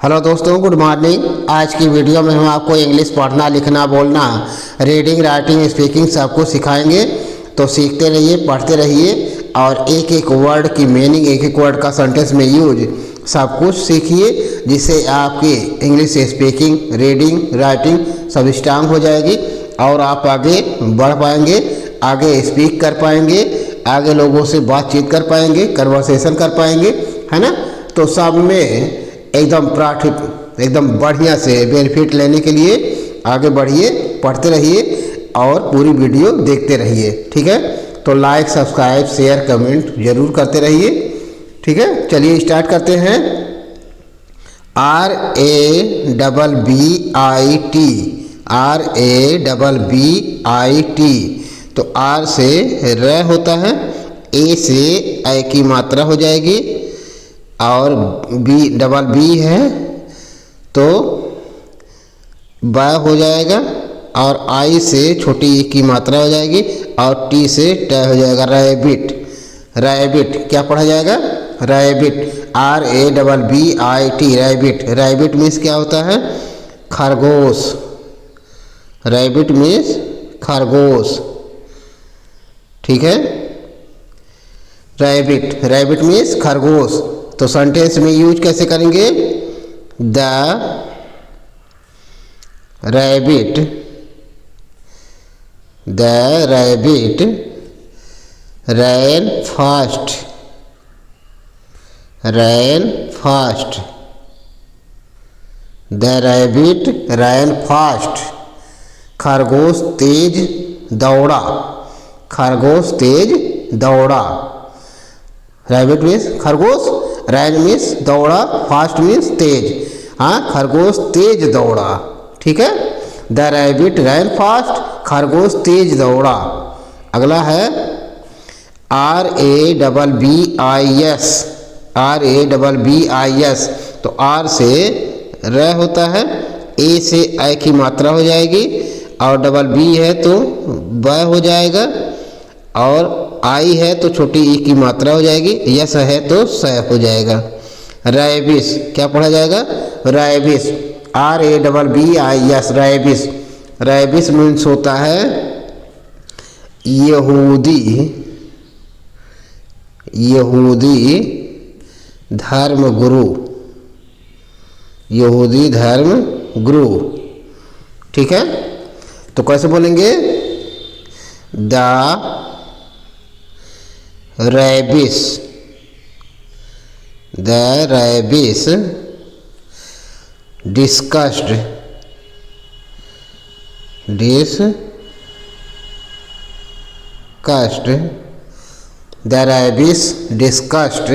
Hello दोस्तों, good morning. आज की वीडियो में हम आपको इंग्लिश पढ़ना, लिखना, बोलना, रीडिंग, राइटिंग, स्पीकिंग सब कुछ सिखाएंगे। तो सीखते रहिए, पढ़ते रहिए और एक एक वर्ड की मीनिंग, एक एक वर्ड का सेंटेंस में यूज सब कुछ सीखिए, जिससे आपकी इंग्लिश स्पीकिंग, रीडिंग, राइटिंग सब स्ट्रांग हो जाएगी और आप आगे बढ़ पाएंगे, आगे स्पीक कर पाएंगे, आगे लोगों से बातचीत कर पाएंगे, कन्वर्सेशन कर पाएंगे, है ना। तो सब में एकदम बढ़िया से बेनिफिट लेने के लिए आगे बढ़िए, पढ़ते रहिए और पूरी वीडियो देखते रहिए, ठीक है। तो लाइक, सब्सक्राइब, शेयर, कमेंट जरूर करते रहिए, ठीक है। चलिए स्टार्ट करते हैं। RABBIT। तो आर से र होता है, ए से ए की मात्रा हो जाएगी और बी है तो ब हो जाएगा और आई से छोटी ई की मात्रा हो जाएगी और टी से ट हो जाएगा। रैबिट, रैबिट क्या पढ़ा जाएगा? Rabbit, RABBIT, rabbit. Rabbit means क्या होता है? खरगोश। रैबिट मीन्स खरगोश, ठीक है। रैबिट, रैबिट मीन्स खरगोश। तो सेंटेंस में यूज कैसे करेंगे? The rabbit, the rabbit ran fast, ran fast. The rabbit ran fast, खरगोश तेज दौड़ा, खरगोश तेज दौड़ा। रैबिट मीन्स खरगोश, रैन मीन्स दौड़ा, फास्ट मीन्स तेज। हाँ, खरगोश तेज दौड़ा, ठीक है। द रैबिट रैन फास्ट, खरगोश तेज दौड़ा। अगला है RABBIS, RABBIS। तो आर से र होता है, ए से ए की मात्रा हो जाएगी और डबल बी है तो ब हो जाएगा और आई है तो छोटी ई की मात्रा हो जाएगी, यस है तो स हो जाएगा। रैबिस क्या पढ़ा जाएगा? Rabies, RABBIS, rabies. Rabies means होता है यहूदी, यहूदी धर्म गुरु, यहूदी धर्म गुरु, ठीक है। तो कैसे बोलेंगे? The rabbis, the rabbis discussed, discussed, the rabbis discussed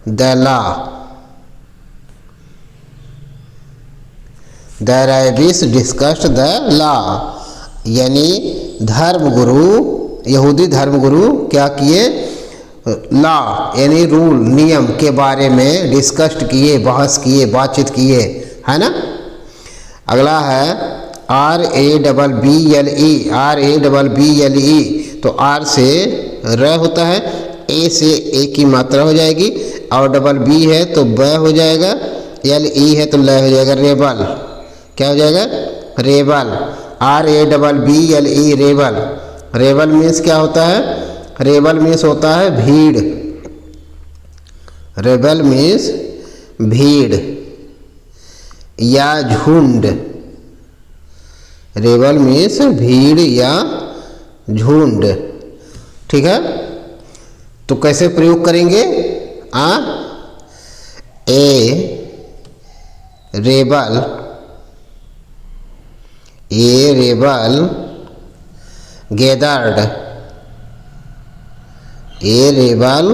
the law, the rabbis discussed the law. यानी धर्मगुरु, यहूदी धर्मगुरु क्या किए? लॉ यानी रूल, नियम के बारे में डिस्कस्ड किए, बहस किए, बातचीत किए, है ना। अगला है RABBLE, RABBLE। तो आर से र होता है, ए से ए की मात्रा हो जाएगी और डबल बी है तो ब हो जाएगा, LE है तो ल हो जाएगा। रेबल क्या हो जाएगा? Rebel, RABBLE, rebel. Rebel means क्या होता है? रेबल मीन्स होता है भीड़, रेबल मीन्स भीड़ या झुंड, रेबल मीन्स भीड़ या झुंड, ठीक है। तो कैसे प्रयोग करेंगे? A rebel, a rebel gathered, a rebel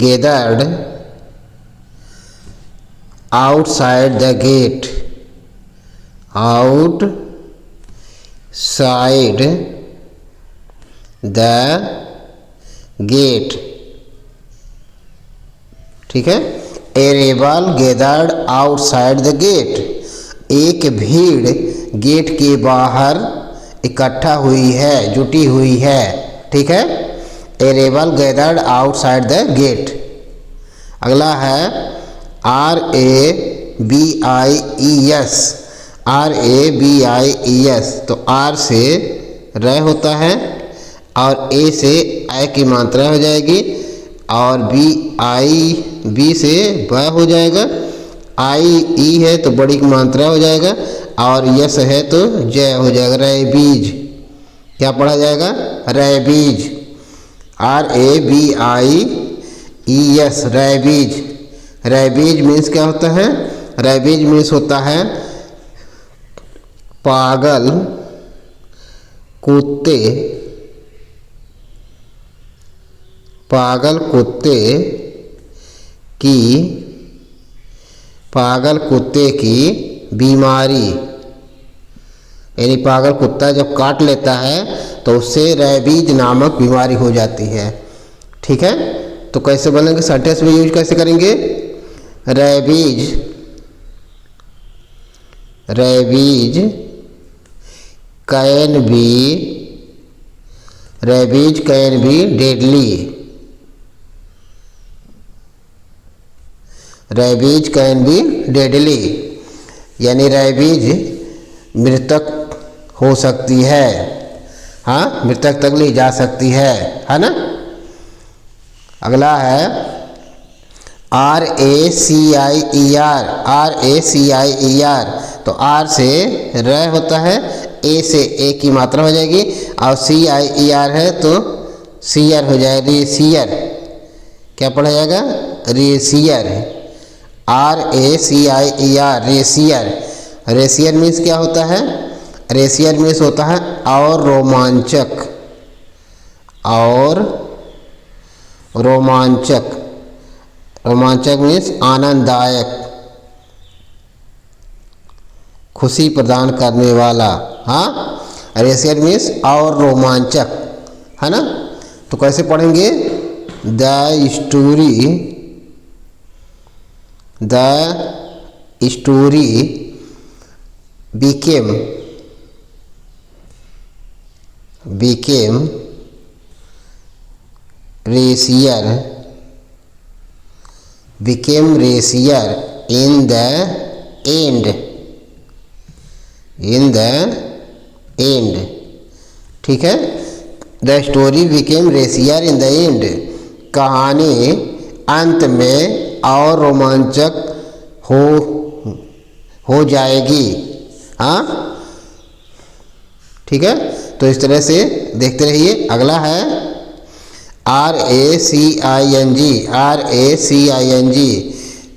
gathered outside the gate, outside the gate, ठीक है। A rebel gathered outside the gate, एक भीड़ गेट के बाहर इकट्ठा हुई है, जुटी हुई है, ठीक है। A rebel gathered outside the gate. अगला है RABBLE, BIES, RABIES। तो आर से र होता है और ए से ए की मात्रा हो जाएगी और बी से ब हो जाएगा, ई है तो बड़ी की मात्रा हो जाएगा और यस है तो जय हो जाएगा, रैबीज। क्या पढ़ा जाएगा? Rabies, RABIES, rabies. Rabies means क्या होता है? रैबीज मीन्स होता है पागल कुत्ते, पागल कुत्ते की बीमारी। यानी पागल कुत्ता जब काट लेता है तो उससे रैबीज नामक बीमारी हो जाती है। ठीक है, तो कैसे बोलेंगे? सेंटेंस में यूज कैसे करेंगे? Rabies can be deadly. Rabies can be deadly यानी रैबीज मृतक हो सकती है। हाँ, मृतक तक ली जा सकती है ना। अगला है RACIER। तो आर से र होता है, ए से ए की मात्रा हो जाएगी और CIER है तो सीयर हो जाएगा, रेसियर। क्या पढ़ा जाएगा? रेसियर, RACIER, रेसियर। रेसियर मीन्स क्या होता है? रेसियर मीन्स होता है और रोमांचक, और रोमांचक। रोमांचक मीन्स आनंददायक, खुशी प्रदान करने वाला। हाँ, रेसियर मीन्स और रोमांचक, है ना। तो कैसे पढ़ेंगे? The story became racier in the end। ठीक है, the story became racier in the end। कहानी अंत में और रोमांचक हो जाएगी। हाँ, ठीक है। तो इस तरह से देखते रहिए। अगला है RACING।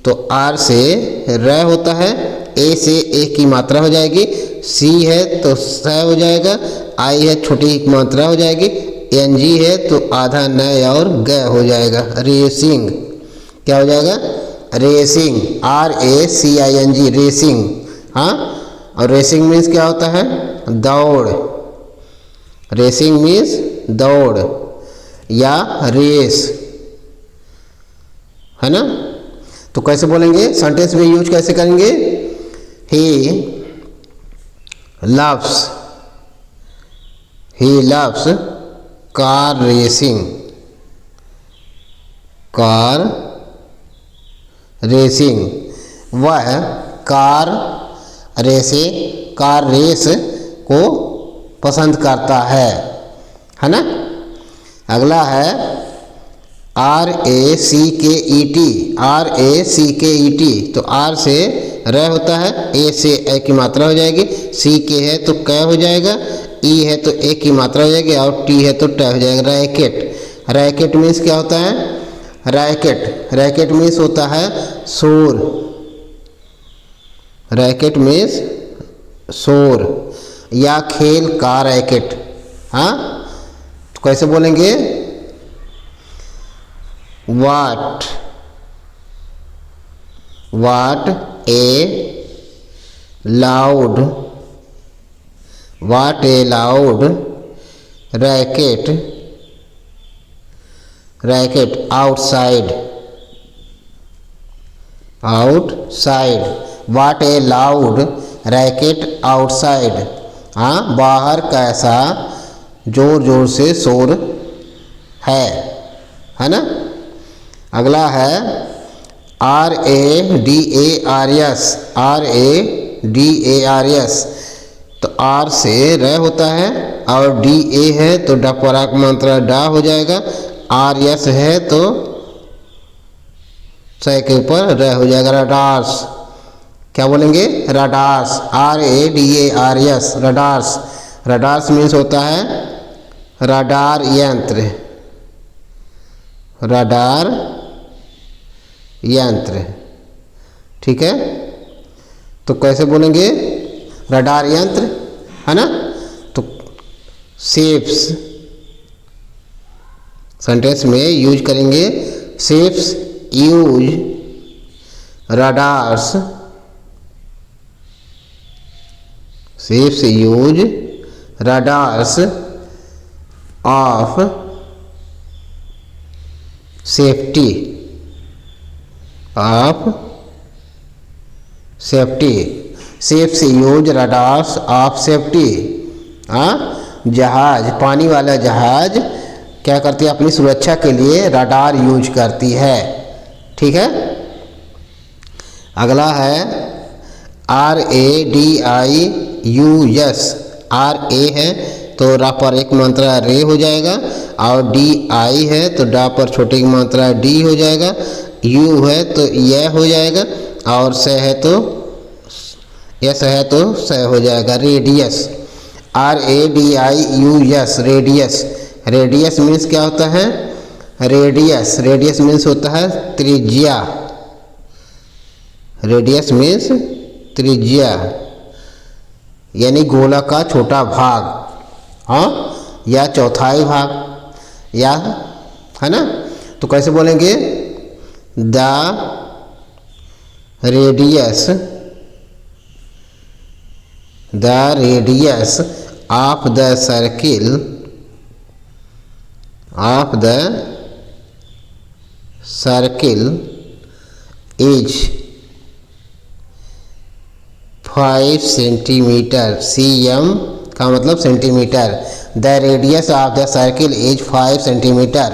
तो आर से र होता है, ए से ए की मात्रा हो जाएगी, सी है तो स हो जाएगा, आई है छोटी की मात्रा हो जाएगी, NG है तो आधा न और ग हो जाएगा, रेसिंग। क्या हो जाएगा? Racing, RACING, racing. हाँ, और रेसिंग मीन्स क्या होता है? दौड़। रेसिंग मीन्स दौड़ या रेस, है ना। तो कैसे बोलेंगे? सेंटेंस में यूज कैसे करेंगे? He loves car racing. वह कार रेस को पसंद करता है ना। अगला है RACKET। तो आर से र होता है, ए से ए की मात्रा हो जाएगी, सी के है तो क हो जाएगा, ई है तो ए की मात्रा हो जाएगी और टी है तो ट हो जाएगा, रैकेट। रैकेट मीन्स क्या होता है? रैकेट मीन्स होता है शोर। रैकेट मीन्स शोर या खेल का रैकेट। हाँ, तो कैसे बोलेंगे? What a loud racket outside। What a loud racket outside। हाँ, बाहर कैसा जोर जोर से शोर है ना। अगला है RADARS, RADARS, तो आर से र होता है और DA है तो डपराक मात्रा डा हो जाएगा, RS है तो स के ऊपर र हो जाएगा, रडार्स। क्या बोलेंगे? Radars, RADARS, radars. Radars means होता है रडार यंत्र, रडार यंत्र, ठीक है। तो कैसे बोलेंगे? रडार यंत्र, है ना। तो शेप्स सेंटेंस में यूज करेंगे, shapes use radars, shapes use radars of safety, of safety, shapes use radars of safety. जहाज, पानी वाला जहाज क्या करती है? अपनी सुरक्षा के लिए रडार यूज करती है, ठीक है। अगला है RADIUS, RA है तो रा पर एक मात्रा रे हो जाएगा, और DI है तो डा पर छोटी की मात्रा डी हो जाएगा, U है तो यह हो जाएगा, और स है तो यस है तो स हो जाएगा, radius. RADIUS, radius. Radius means क्या होता है? रेडियस, रेडियस मीन्स होता है त्रिज्या, रेडियस मीन्स त्रिज्या, यानी गोला का छोटा भाग, हाँ, या चौथाई भाग, या, है ना। तो कैसे बोलेंगे? The radius, the radius of the circle, of the circle is 5 centimetre, CM का मतलब centimetre. The radius of the circle is 5 centimetre,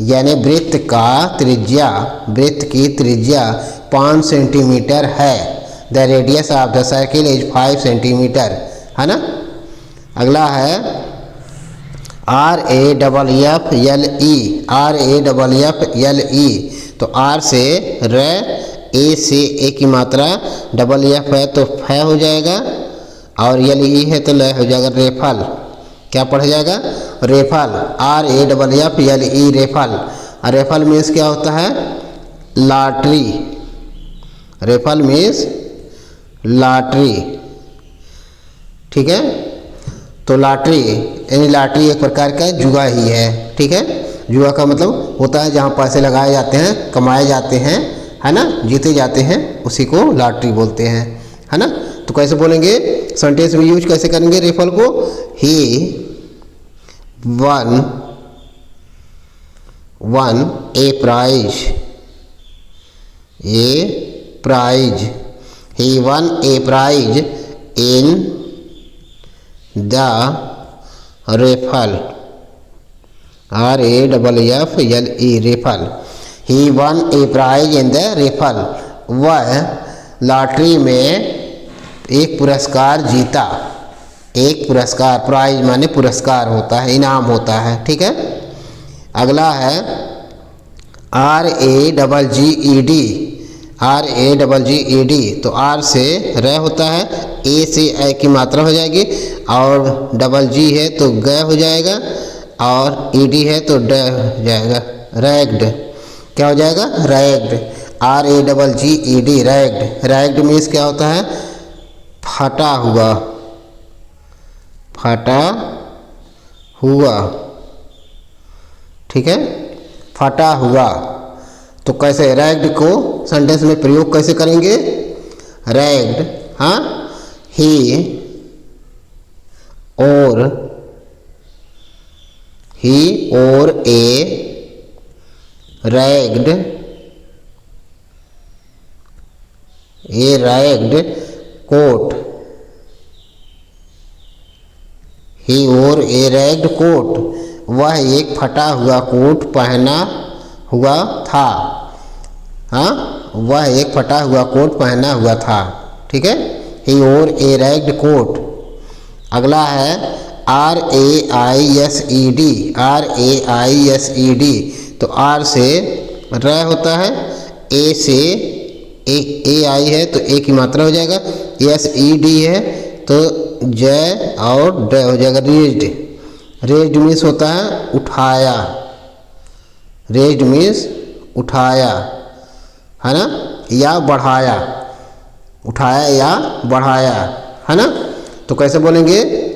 यानी वृत्त का त्रिज्या, वृत्त की त्रिज्या 5 सेंटीमीटर है। The radius of the circle is 5 centimetre, है ना। अगला है RAFFLE, RAFFLE, तो R से र, ए से ए की मात्रा, डबल एफ है तो फ हो जाएगा, और LE है तो ल हो जाएगा, रेफल। क्या पढ़ जाएगा? रेफल, RAFFLE, रेफल। रेफल मीन्स क्या होता है? लॉटरी, रेफल मीन्स लॉटरी, ठीक है। तो लॉटरी यानी लॉटरी एक प्रकार का जुआ ही है, ठीक है। जुआ का मतलब होता है जहाँ पैसे लगाए जाते हैं, कमाए जाते हैं, है ना, जीते जाते हैं, उसी को लॉटरी बोलते हैं, है ना। तो कैसे बोलेंगे? सेंटेंस में यूज कैसे करेंगे रेफल को? He won a prize, he won a prize in the raffle, RAFFLE, raffle। he won a prize in the raffle, वह लॉटरी में एक पुरस्कार जीता। एक पुरस्कार, प्राइज माने पुरस्कार होता है, इनाम होता है, ठीक है। अगला है RAGGED, तो R से र होता है, ए से ए की मात्रा हो जाएगी, और डबल जी है तो ग हो जाएगा, और ED है तो ड हो जाएगा, रैग्ड। क्या हो जाएगा? Ragged, RAGGED, ragged. Ragged means क्या होता है? फटा हुआ, फटा हुआ, ठीक है, फटा हुआ। तो कैसे रैग्ड को सेंटेंस में प्रयोग कैसे करेंगे? रैग्ड, हाँ, ही और ए रैग्ड, कोट, ही और ए रैग्ड कोट, वह एक फटा हुआ कोट पहना हुआ था, हाँ, वह एक फटा हुआ कोट पहना हुआ था। ठीक है, ही वोर ए रैग्ड कोट। अगला है RAISED, RAISED, तो आर से र होता है, ए से ए आई है तो ए की मात्रा हो जाएगा, SED है तो जय और ड हो जाएगा, रेज्ड। रेज्ड मीन्स होता है उठाया, रेज्ड मीन्स उठाया, है ना, या बढ़ाया, उठाया या बढ़ाया, है ना। तो कैसे बोलेंगे,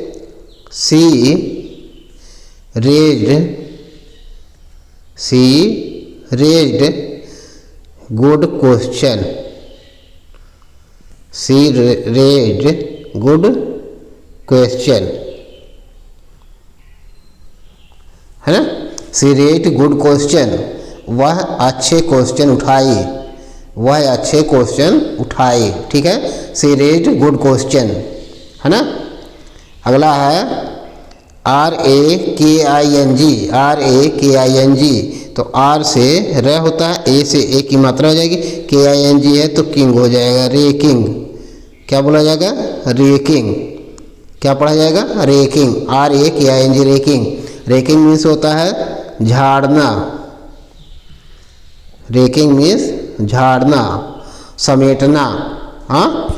सी रेज्ड गुड क्वेश्चन, सी रेज्ड गुड क्वेश्चन, है ना। सी रेज्ड गुड क्वेश्चन, वह अच्छे क्वेश्चन उठाई, वह अच्छे क्वेश्चन उठाई। ठीक है, सी रेज्ड गुड क्वेश्चन, है ना। अगला है RAKING, तो आर से र होता है, ए से ए की मात्रा हो जाएगी, KING है तो किंग हो जाएगा, रेकिंग। क्या बोला जाएगा, रेकिंग। क्या पढ़ा जाएगा, racking, RAKING, racking. Racking means होता है झाड़ना, रेकिंग मीन्स झाड़ना, समेटना। हाँ,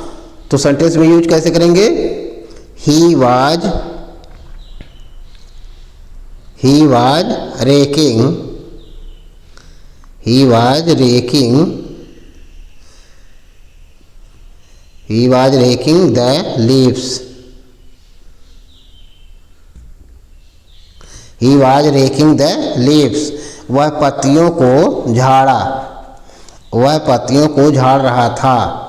तो सेंटेंस में यूज कैसे करेंगे, he was racking, he was raking the leaves, he was raking the leaves, वह पत्तियों को झाड़ा, वह पत्तियों को झाड़ रहा था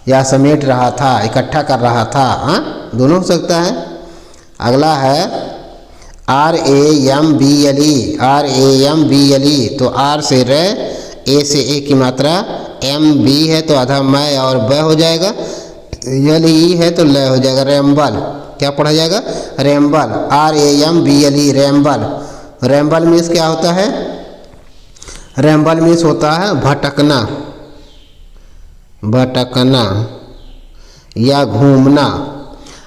या समेट रहा था, इकट्ठा कर रहा था। हाँ, दोनों हो सकता है। अगला है RAMBLE, तो आर से र, ए से ए की मात्रा, MB है तो आधा मैं और ब हो जाएगा, LE है तो ल हो जाएगा, रैम्बल। क्या पढ़ा जाएगा, ramble, RAMBLE, ramble. Ramble means क्या होता है, रैम्बल मीन्स होता है भटकना, भटकना या घूमना।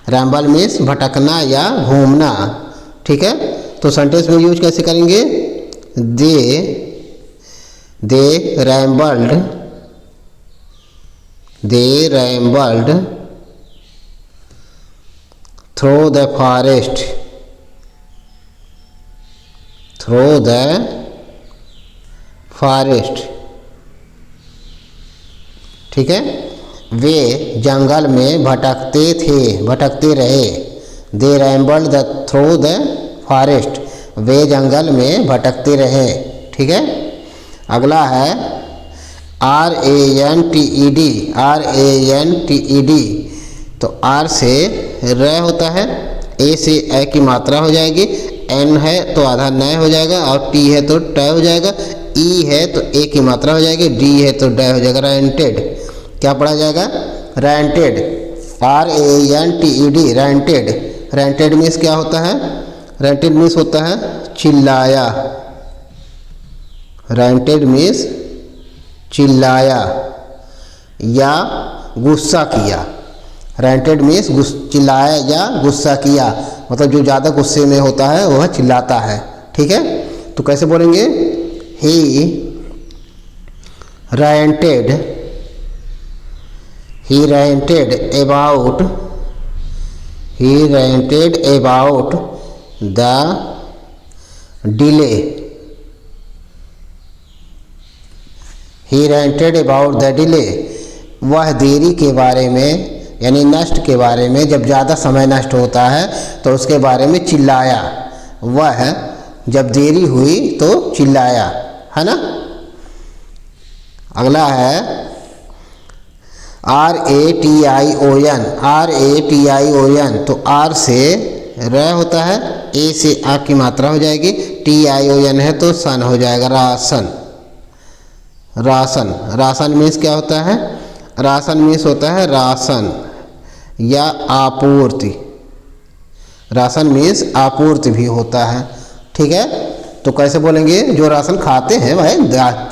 रैम्बल मीन्स भटकना या घूमना। ठीक है, तो सेंटेंस में यूज कैसे करेंगे, दे रैम्बल्ड थ्रू द फॉरेस्ट, ठीक है। वे जंगल में भटकते रहे, दे रैम्बल्ड थ्रू द फॉरेस्ट, वे जंगल में भटकते रहे। ठीक है, अगला है RANTED, तो आर से र होता है, ए से ए की मात्रा हो जाएगी, एन है तो आधा न हो जाएगा और टी है तो ट हो जाएगा, ई है तो ए की मात्रा हो जाएगी, डी है तो ड हो जाएगा, रेंटेड। क्या पढ़ा जाएगा, rented, RANTED, rented. Rented means क्या होता है, रेंटेड मीन्स होता है चिल्लाया, रेंटेड मीन्स चिल्लाया या गुस्सा किया। रेंटेड मीन्स चिल्लाया या गुस्सा किया, मतलब जो ज़्यादा गुस्से में होता है वह चिल्लाता है। ठीक है, तो कैसे बोलेंगे, he ranted about the delay, he ranted about the delay, वह देरी के बारे में यानी नष्ट के बारे में, जब ज़्यादा समय नष्ट होता है तो उसके बारे में चिल्लाया, वह जब देरी हुई तो चिल्लाया, है ना। अगला है RATION, तो आर से र होता है, ए से आ की मात्रा हो जाएगी, TION है तो सन हो जाएगा, राशन। राशन मीन्स क्या होता है, राशन मीन्स होता है राशन या आपूर्ति, राशन मीन्स आपूर्ति भी होता है। ठीक है, तो कैसे बोलेंगे, जो राशन खाते हैं भाई,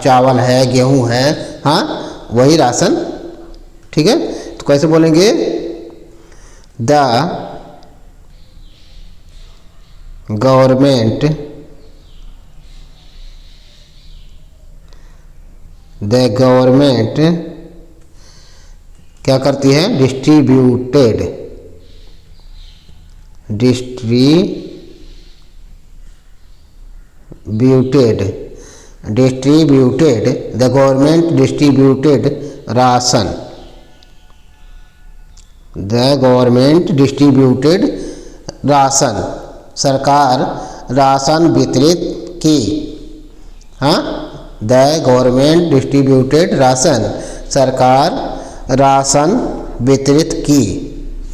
चावल है, गेहूं है, हाँ, वही राशन, ठीक है। तो कैसे बोलेंगे, द गवर्नमेंट क्या करती है, distributed the government distributed ration, सरकार राशन वितरित की। हाँ, द गवर्नमेंट डिस्ट्रीब्यूटेड राशन, सरकार राशन वितरित की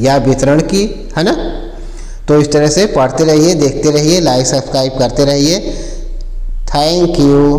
या वितरण की, है ना। तो इस तरह से पढ़ते रहिए, देखते रहिए, लाइक सब्सक्राइब करते रहिए। Thank you.